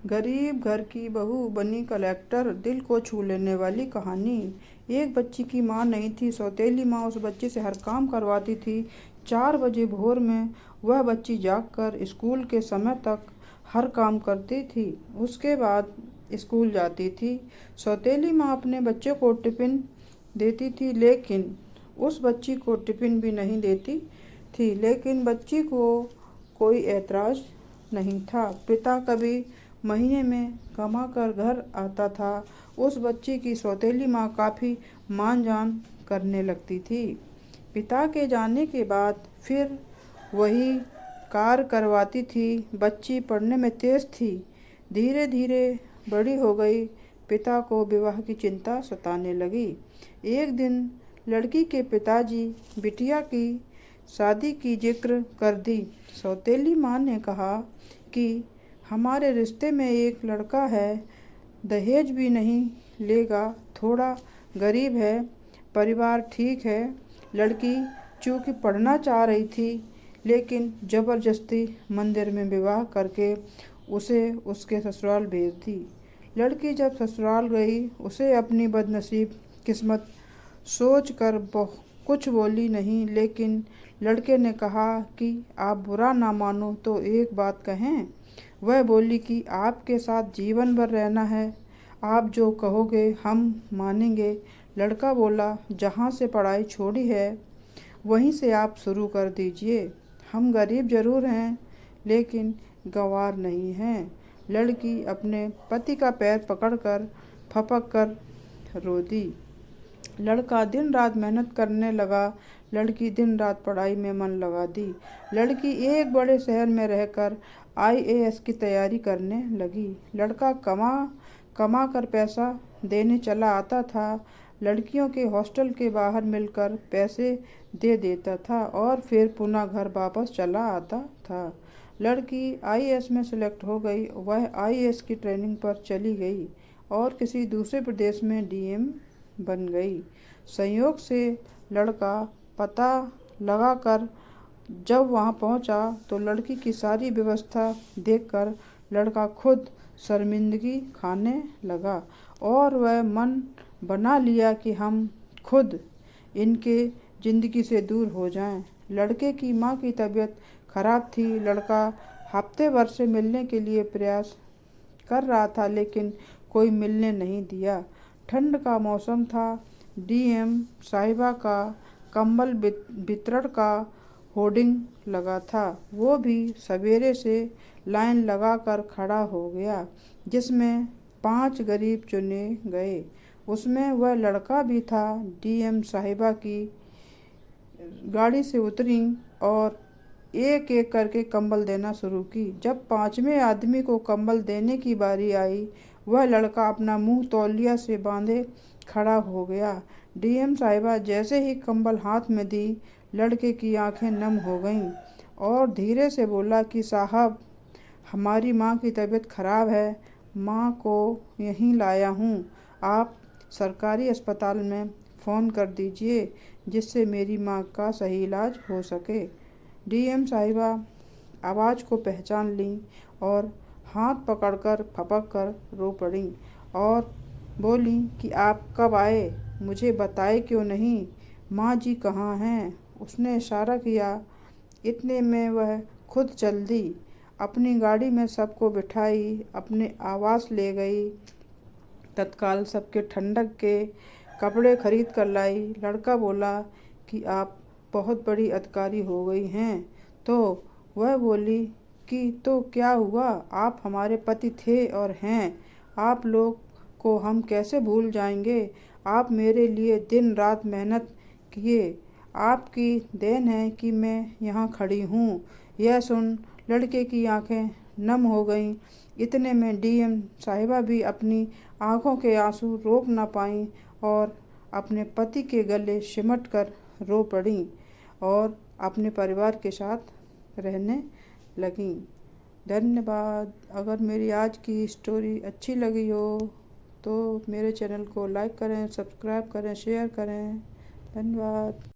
गरीब घर की बहू बनी कलेक्टर, दिल को छू लेने वाली कहानी। एक बच्ची की माँ नहीं थी। सौतेली माँ उस बच्चे से हर काम करवाती थी। 4 बजे भोर में वह बच्ची जागकर स्कूल के समय तक हर काम करती थी। उसके बाद स्कूल जाती थी। सौतेली माँ अपने बच्चे को टिफिन देती थी, लेकिन उस बच्ची को टिफिन भी नहीं देती थी। लेकिन बच्ची को कोई ऐतराज नहीं था। पिता कभी महीने में कमा कर घर आता था। उस बच्ची की सौतेली माँ काफ़ी मान जान करने लगती थी। पिता के जाने के बाद फिर वही कार्य करवाती थी। बच्ची पढ़ने में तेज थी। धीरे धीरे बड़ी हो गई। पिता को विवाह की चिंता सताने लगी। एक दिन लड़की के पिताजी बिटिया की शादी की जिक्र कर दी। सौतेली माँ ने कहा कि हमारे रिश्ते में एक लड़का है, दहेज भी नहीं लेगा, थोड़ा गरीब है, परिवार ठीक है। लड़की चूँकि पढ़ना चाह रही थी, लेकिन ज़बरदस्ती मंदिर में विवाह करके उसे उसके ससुराल भेज दी। लड़की जब ससुराल गई, उसे अपनी बदनसीब किस्मत सोच कर कुछ बोली नहीं, लेकिन लड़के ने कहा कि आप बुरा ना मानो तो एक बात कहें। वह बोली कि आपके साथ जीवन भर रहना है, आप जो कहोगे हम मानेंगे। लड़का बोला, जहाँ से पढ़ाई छोड़ी है वहीं से आप शुरू कर दीजिए। हम गरीब जरूर हैं, लेकिन गंवार नहीं हैं। लड़की अपने पति का पैर पकड़कर फपक कर रो दी। लड़का दिन रात मेहनत करने लगा। लड़की दिन रात पढ़ाई में मन लगा दी। लड़की एक बड़े शहर में रहकर IAS की तैयारी करने लगी। लड़का कमा कमा कर पैसा देने चला आता था। लड़कियों के हॉस्टल के बाहर मिलकर पैसे दे देता था और फिर पुनः घर वापस चला आता था। लड़की IAS में सेलेक्ट हो गई। वह IAS की ट्रेनिंग पर चली गई और किसी दूसरे प्रदेश में DM बन गई। संयोग से लड़का पता लगाकर जब वहां पहुंचा तो लड़की की सारी व्यवस्था देखकर लड़का खुद शर्मिंदगी खाने लगा और वह मन बना लिया कि हम खुद इनके ज़िंदगी से दूर हो जाएं। लड़के की माँ की तबीयत खराब थी। लड़का हफ्ते भर से मिलने के लिए प्रयास कर रहा था, लेकिन कोई मिलने नहीं दिया। ठंड का मौसम था। DM साहिबा का कंबल वितरण का होर्डिंग लगा था। वो भी सवेरे से लाइन लगाकर खड़ा हो गया, जिसमें 5 गरीब चुने गए। उसमें वह लड़का भी था। DM साहिबा की गाड़ी से उतरी और एक एक करके कंबल देना शुरू की। जब 5वें आदमी को कंबल देने की बारी आई, वह लड़का अपना मुंह तौलिया से बांधे खड़ा हो गया। DM साहिबा जैसे ही कंबल हाथ में दी, लड़के की आंखें नम हो गईं और धीरे से बोला कि साहब, हमारी माँ की तबीयत खराब है, माँ को यहीं लाया हूँ। आप सरकारी अस्पताल में फ़ोन कर दीजिए, जिससे मेरी माँ का सही इलाज हो सके। DM साहिबा आवाज़ को पहचान लीं और हाथ पकड़कर फपक कर रो पड़ीं और बोलीं कि आप कब आए, मुझे बताए क्यों नहीं, माँ जी कहाँ हैं। उसने इशारा किया। इतने में वह खुद चल दी। अपनी गाड़ी में सबको बिठाई, अपने आवास ले गई। तत्काल सबके ठंडक के कपड़े खरीद कर लाई। लड़का बोला कि आप बहुत बड़ी अधिकारी हो गई हैं। तो वह बोली कि तो क्या हुआ, आप हमारे पति थे और हैं। आप लोग को हम कैसे भूल जाएंगे। आप मेरे लिए दिन रात मेहनत किए। आपकी देन है कि मैं यहाँ खड़ी हूँ। यह सुन लड़के की आंखें नम हो गईं। इतने में DM साहिबा भी अपनी आंखों के आंसू रोक न पाईं और अपने पति के गले सिमट कर रो पड़ीं और अपने परिवार के साथ रहने लगीं। धन्यवाद। अगर मेरी आज की स्टोरी अच्छी लगी हो तो मेरे चैनल को लाइक करें, सब्सक्राइब करें, शेयर करें। धन्यवाद।